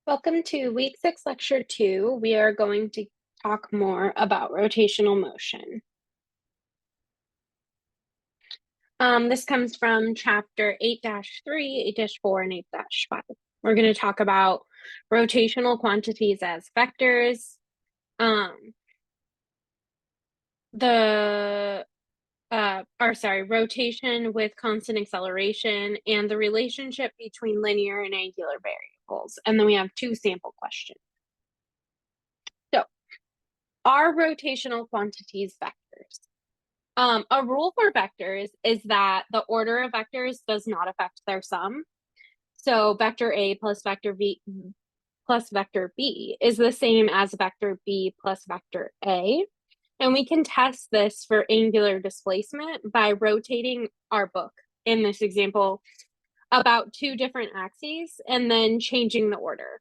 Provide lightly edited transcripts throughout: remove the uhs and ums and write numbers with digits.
Welcome to week 6, lecture 2. We are going to talk more about rotational motion. This comes from chapter 8-3, 8-4, and 8-5. We're going to talk about rotational quantities as vectors, rotation with constant acceleration, and the relationship between linear and angular variables. And then we have 2 sample questions. So, are rotational quantities vectors? A rule for vectors is that the order of vectors does not affect their sum. So vector A plus vector V plus vector B is the same as vector B plus vector A. And we can test this for angular displacement by rotating our book, in this example, about 2 different axes and then changing the order.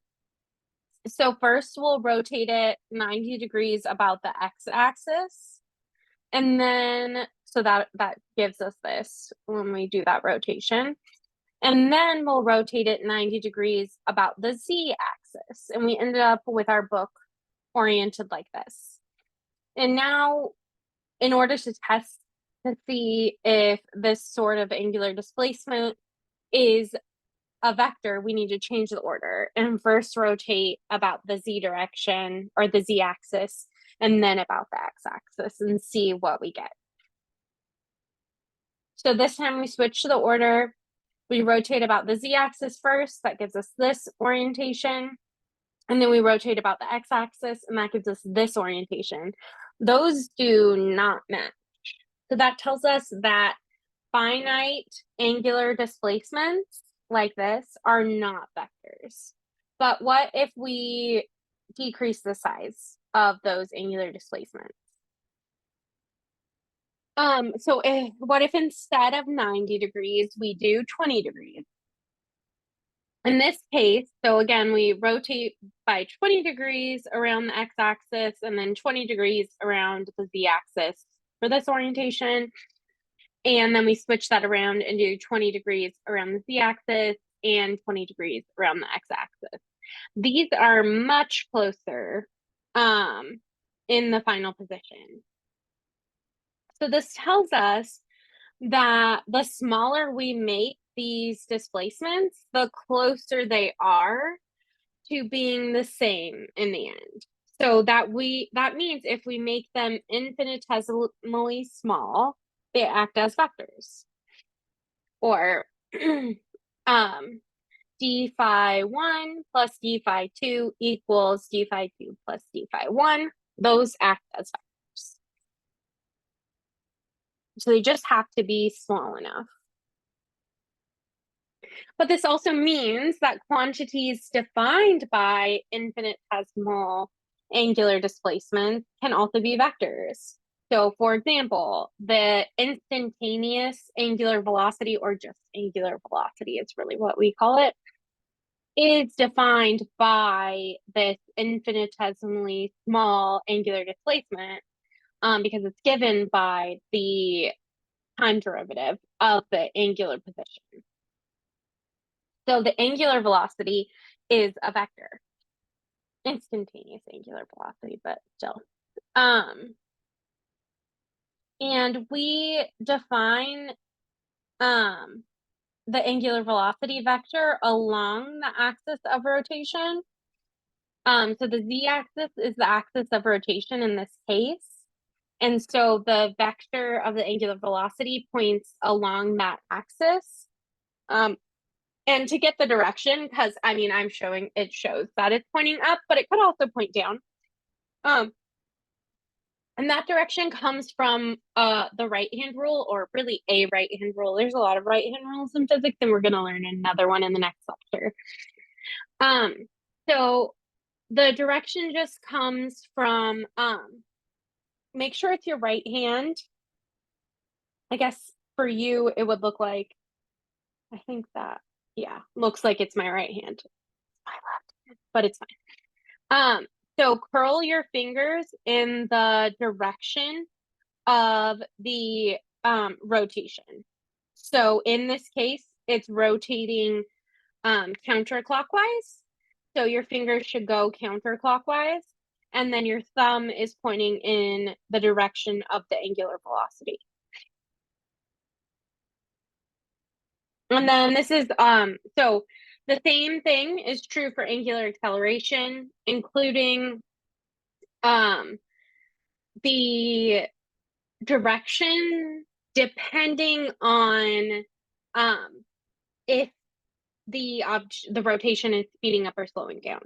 So first we'll rotate it 90 degrees about the x-axis. And then, so that gives us this when we do that rotation. And then we'll rotate it 90 degrees about the z-axis. And we ended up with our book oriented like this. And now, in order to test to see if this sort of angular displacement is a vector, we need to change the order and first rotate about the z direction or the z-axis and then about the x-axis and see what we get. So this time we switch to the order. We rotate about the z-axis first. That gives us this orientation. And then we rotate about the x-axis, and that gives us this orientation. Those do not match. So that tells us that finite angular displacements like this are not vectors. But what if we decrease the size of those angular displacements? What if instead of 90 degrees, we do 20 degrees? In this case, so again, we rotate by 20 degrees around the x-axis and then 20 degrees around the z-axis for this orientation. And then we switch that around and do 20 degrees around the z-axis and 20 degrees around the x-axis. These are much closer in the final position. So this tells us that the smaller we make these displacements, the closer they are to being the same in the end. So that means if we make them infinitesimally small, they act as vectors. Or d phi 1 plus d phi 2 equals d phi 2 plus d phi 1. Those act as vectors. So they just have to be small enough. But this also means that quantities defined by infinitesimal angular displacement can also be vectors. So for example, the instantaneous angular velocity, or just angular velocity is really what we call it, is defined by this infinitesimally small angular displacement because it's given by the time derivative of the angular position. So the angular velocity is a vector. Instantaneous angular velocity, but still. And we define the angular velocity vector along the axis of rotation. So the z-axis is the axis of rotation in this case. And so the vector of the angular velocity points along that axis. And to get the direction, because I'm showing, it shows that it's pointing up, but it could also point down. And that direction comes from the right-hand rule, or really a right-hand rule. There's a lot of right-hand rules in physics, and we're going to learn another one in the next lecture. So the direction just comes from, make sure it's your right hand. I guess for you, it would look like, I think that, yeah, looks like it's my right hand. My left hand, but it's fine. So curl your fingers in the direction of the rotation. So in this case, it's rotating counterclockwise. So your fingers should go counterclockwise, and then your thumb is pointing in the direction of the angular velocity. And then this is, so the same thing is true for angular acceleration, including the direction depending on if the rotation is speeding up or slowing down.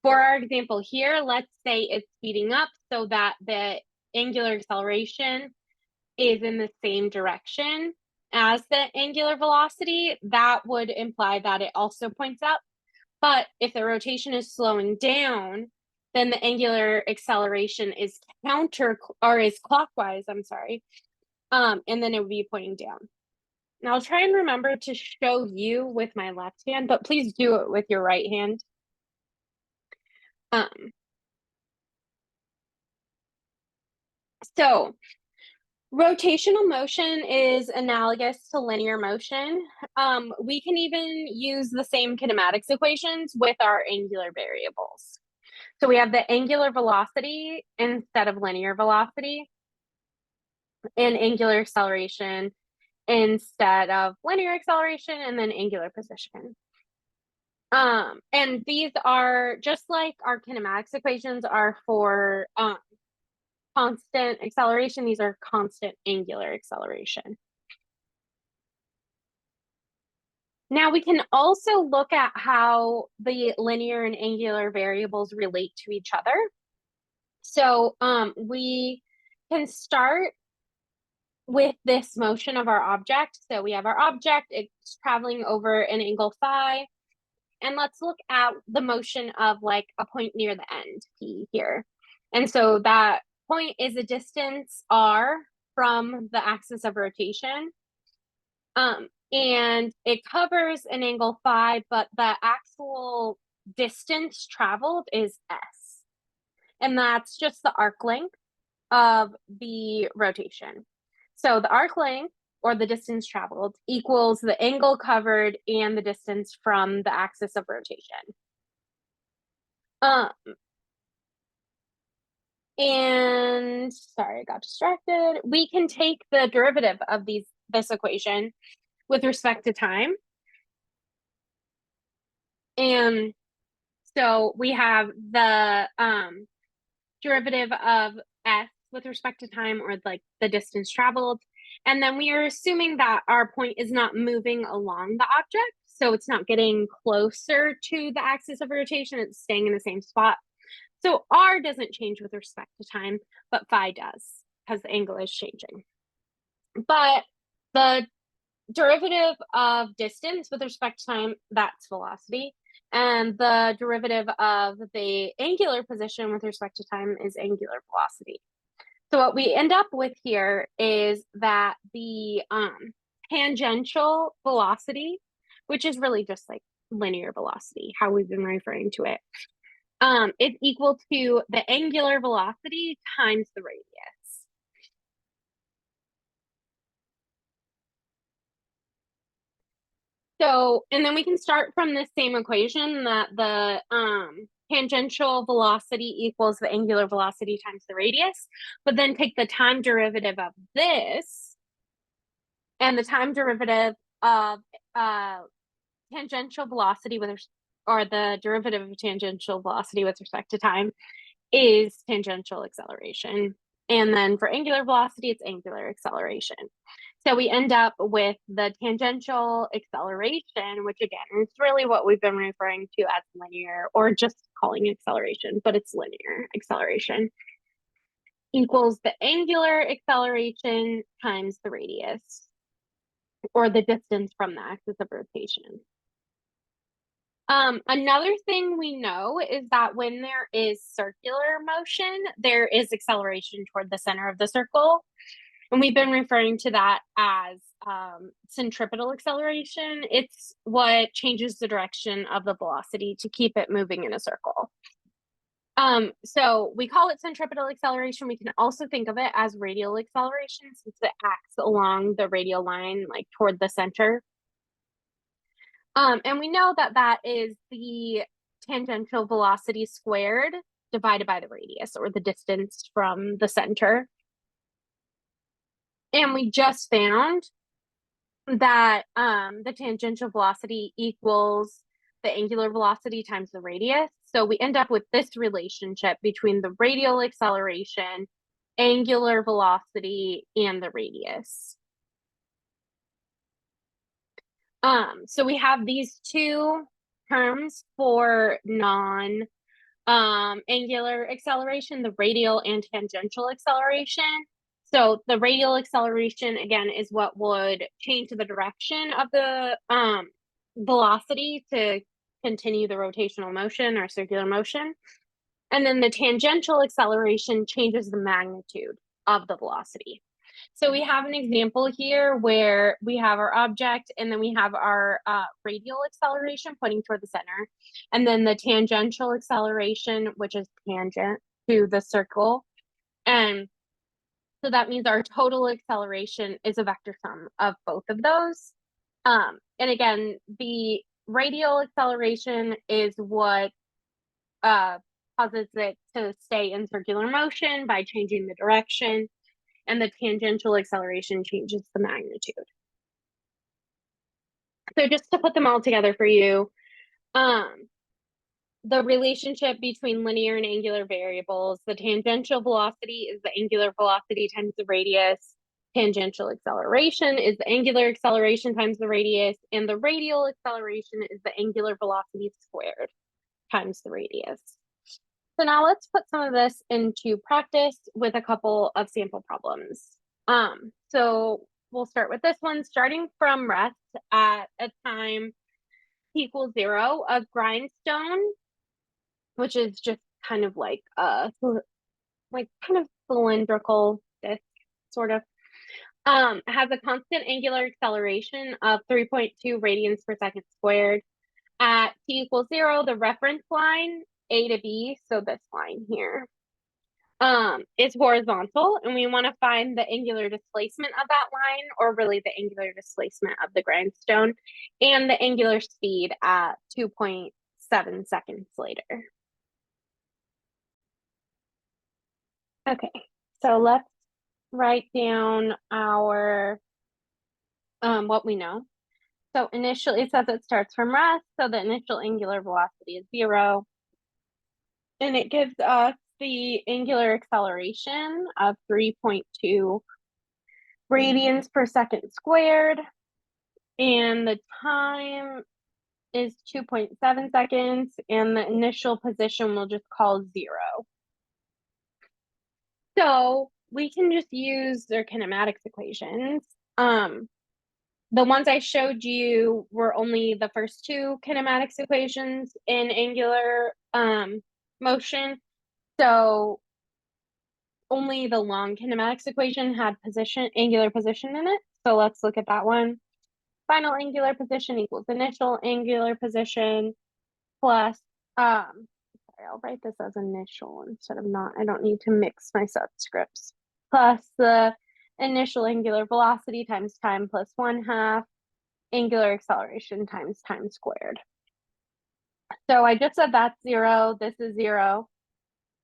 For our example here, let's say it's speeding up so that the angular acceleration is in the same direction as the angular velocity. That would imply that it also points up. But if the rotation is slowing down, then the angular acceleration is clockwise, I'm sorry. And then it would be pointing down. Now I'll try and remember to show you with my left hand, but please do it with your right hand. So rotational motion is analogous to linear motion. We can even use the same kinematics equations with our angular variables. So we have the angular velocity instead of linear velocity, and angular acceleration instead of linear acceleration, and then angular position. And these are just like our kinematics equations are for constant acceleration. These are constant angular acceleration. Now we can also look at how the linear and angular variables relate to each other. So we can start with this motion of our object. So we have our object, it's traveling over an angle phi. And let's look at the motion of like a point near the end, P here. And so that point is a distance r from the axis of rotation. And it covers an angle phi, but the actual distance traveled is s. And that's just the arc length of the rotation. So the arc length, or the distance traveled, equals the angle covered and the distance from the axis of rotation. And sorry, I got distracted. We can take the derivative of this equation with respect to time. And so we have the derivative of s with respect to time, or like the distance traveled. And then we are assuming that our point is not moving along the object. So it's not getting closer to the axis of rotation, it's staying in the same spot. So r doesn't change with respect to time, but phi does, because the angle is changing. But the derivative of distance with respect to time, that's velocity. And the derivative of the angular position with respect to time is angular velocity. So what we end up with here is that the tangential velocity, which is really just like linear velocity, how we've been referring to it, is equal to the angular velocity times the radius. So, and then we can start from this same equation that the tangential velocity equals the angular velocity times the radius, but then take the time derivative of this and the time derivative of tangential velocity or the derivative of tangential velocity with respect to time is tangential acceleration. And then for angular velocity, it's angular acceleration. So we end up with the tangential acceleration, which again is really what we've been referring to as linear, or just calling acceleration, but it's linear acceleration, equals the angular acceleration times the radius, or the distance from the axis of rotation. Another thing we know is that when there is circular motion, there is acceleration toward the center of the circle. And we've been referring to that as centripetal acceleration. It's what changes the direction of the velocity to keep it moving in a circle. So we call it centripetal acceleration. We can also think of it as radial acceleration, since it acts along the radial line, like toward the center. And we know that that is the tangential velocity squared divided by the radius, or the distance from the center. And we just found that the tangential velocity equals the angular velocity times the radius. So we end up with this relationship between the radial acceleration, angular velocity, and the radius. So we have these two terms for angular acceleration, the radial and tangential acceleration. So the radial acceleration, again, is what would change the direction of the velocity to continue the rotational motion or circular motion. And then the tangential acceleration changes the magnitude of the velocity. So we have an example here where we have our object and then we have our radial acceleration pointing toward the center. And then the tangential acceleration, which is tangent to the circle. And so that means our total acceleration is a vector sum of both of those. And again, the radial acceleration is what causes it to stay in circular motion by changing the direction. And the tangential acceleration changes the magnitude. So just to put them all together for you, the relationship between linear and angular variables, the tangential velocity is the angular velocity times the radius, tangential acceleration is the angular acceleration times the radius, and the radial acceleration is the angular velocity squared times the radius. So now let's put some of this into practice with a couple of sample problems. So we'll start with this one, starting from rest at a time equals 0 of grindstone, which is just kind of like a kind of cylindrical disc, sort of. Has a constant angular acceleration of 3.2 radians per second squared. At t equals 0, the reference line, A to B, so this line here, is horizontal, and we want to find the angular displacement of that line, or really the angular displacement of the grindstone, and the angular speed at 2.7 seconds later. Okay, so let's write down our what we know. So initially, it says it starts from rest, so the initial angular velocity is 0. And it gives us the angular acceleration of 3.2 radians per second squared. And the time is 2.7 seconds, and the initial position we'll just call 0. So we can just use their kinematics equations. The ones I showed you were only the first two kinematics equations in angular motion. So only the long kinematics equation had angular position in it. So let's look at that one. Final angular position equals initial angular position plus, sorry, I'll write this as initial instead of not. I don't need to mix my subscripts. Plus the initial angular velocity times time plus 1/2 angular acceleration times time squared. So I just said that's 0, this is 0.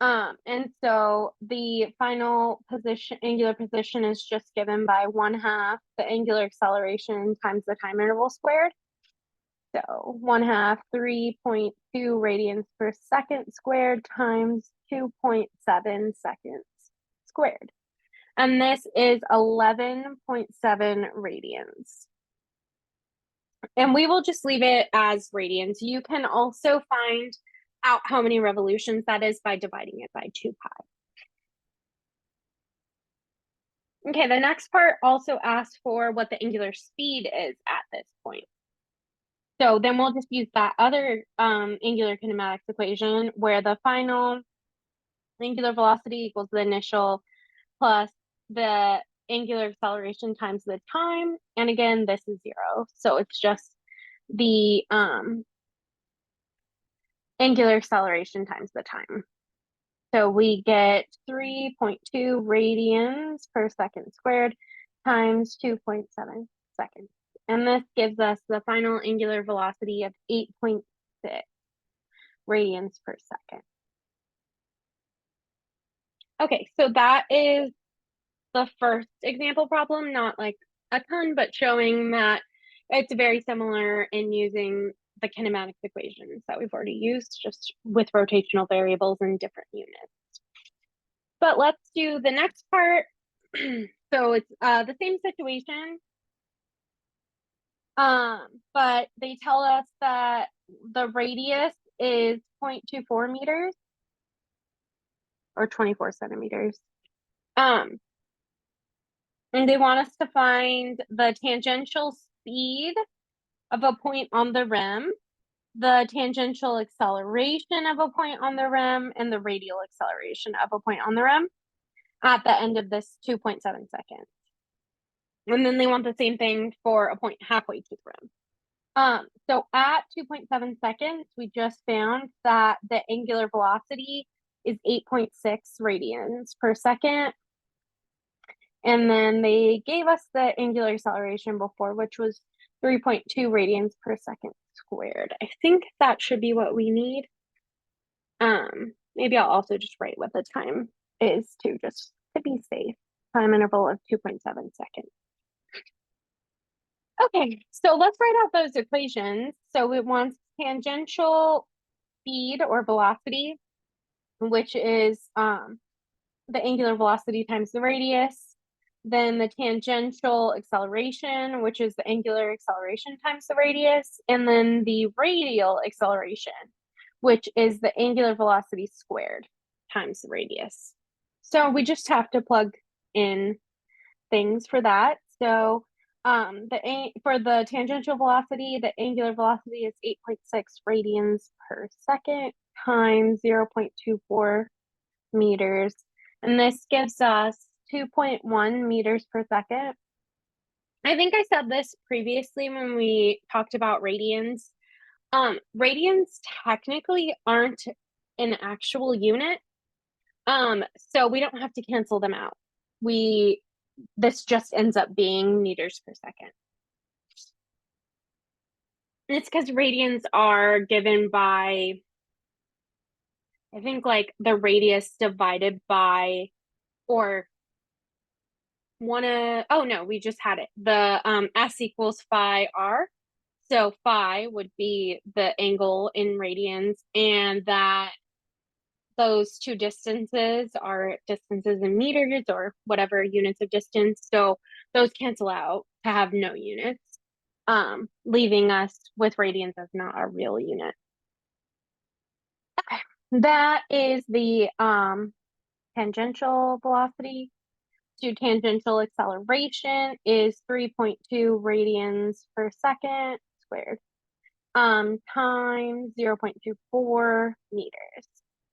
And so the final position, angular position, is just given by 1/2 the angular acceleration times the time interval squared. So 1/2 3.2 radians per second squared times 2.7 seconds squared. And this is 11.7 radians. And we will just leave it as radians. You can also find out how many revolutions that is by dividing it by 2 pi. Okay, the next part also asks for what the angular speed is at this point. So then we'll just use that other angular kinematics equation where the final angular velocity equals the initial plus the angular acceleration times the time. And again, this is 0. So it's just the angular acceleration times the time. So we get 3.2 radians per second squared times 2.7 seconds. And this gives us the final angular velocity of 8.6 radians per second. Okay, so that is the first example problem, not like a ton, but showing that it's very similar in using the kinematics equations that we've already used, just with rotational variables in different units. But let's do the next part. So it's the same situation, but they tell us that the radius is 0.24 meters or 24 centimeters. And they want us to find the tangential speed of a point on the rim, the tangential acceleration of a point on the rim, and the radial acceleration of a point on the rim at the end of this 2.7 seconds. And then they want the same thing for a point halfway to the rim. So at 2.7 seconds, we just found that the angular velocity is 8.6 radians per second. And then they gave us the angular acceleration before, which was 3.2 radians per second squared. I think that should be what we need. Maybe I'll also just write what the time is too, just to be safe. Time interval of 2.7 seconds. Okay, so let's write out those equations. So it wants tangential speed or velocity, which is the angular velocity times the radius. Then the tangential acceleration, which is the angular acceleration times the radius. And then the radial acceleration, which is the angular velocity squared times the radius. So we just have to plug in things for that. So for the tangential velocity, the angular velocity is 8.6 radians per second times 0.24 meters. And this gives us 2.1 meters per second. I think I said this previously when we talked about radians. Radians technically aren't an actual unit. So we don't have to cancel them out. This just ends up being meters per second. And it's because radians are given by, I think, like the radius divided by, or oh no, we just had it. The S equals phi r. So phi would be the angle in radians, and that those two distances are distances in meters or whatever units of distance. So those cancel out to have no units, leaving us with radians as not a real unit. Okay. That is the tangential velocity. To tangential acceleration is 3.2 radians per second squared, times 0.24 meters.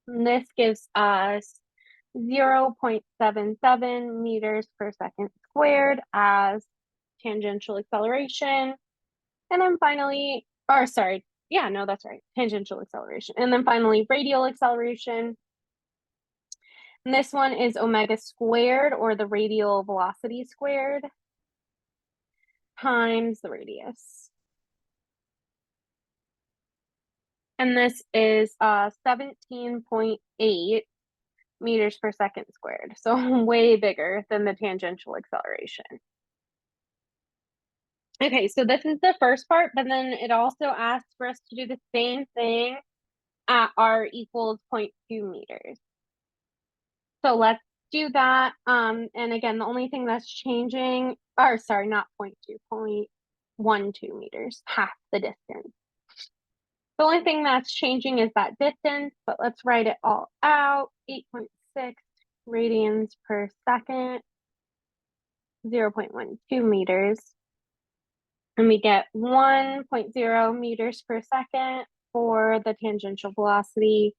And this gives us 0.77 meters per second squared as tangential acceleration. And then finally, that's right, tangential acceleration. And then finally, radial acceleration. And this one is omega squared, or the radial velocity squared, times the radius. And this is 17.8 meters per second squared. So way bigger than the tangential acceleration. Okay, so this is the first part, but then it also asks for us to do the same thing at r equals 0.2 meters. So let's do that. And again, the only thing that's changing, or sorry, not 0.2, 0.12 meters, half the distance. The only thing that's changing is that distance, but let's write it all out. 8.6 radians per second, 0.12 meters. And we get 1.0 meters per second for the tangential velocity.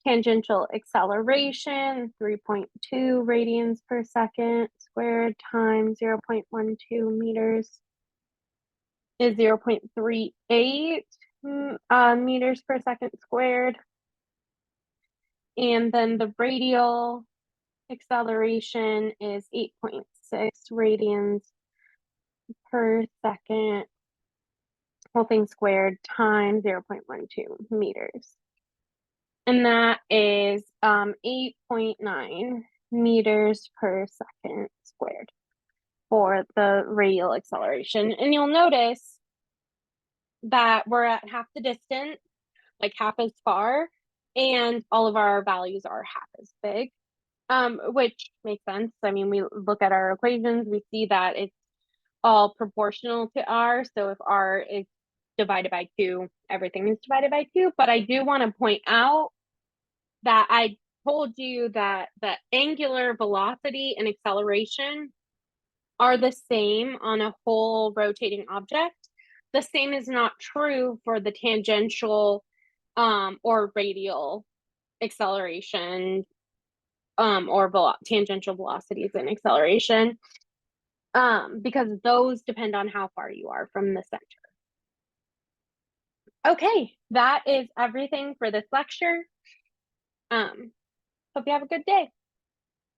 Tangential acceleration, 3.2 radians per second squared times 0.12 meters is 0.38 meters per second squared. And then the radial acceleration is 8.6 radians per second, whole thing squared, times 0.12 meters. And that is 8.9 meters per second squared for the radial acceleration. And you'll notice that we're at half the distance, like half as far, and all of our values are half as big, which makes sense. I mean, we look at our equations, we see that it's all proportional to r. So if r is divided by 2, everything is divided by 2. But I do want to point out that I told you that the angular velocity and acceleration are the same on a whole rotating object. The same is not true for the tangential or radial acceleration or tangential velocities and acceleration, because those depend on how far you are from the center. Okay, that is everything for this lecture. Hope you have a good day.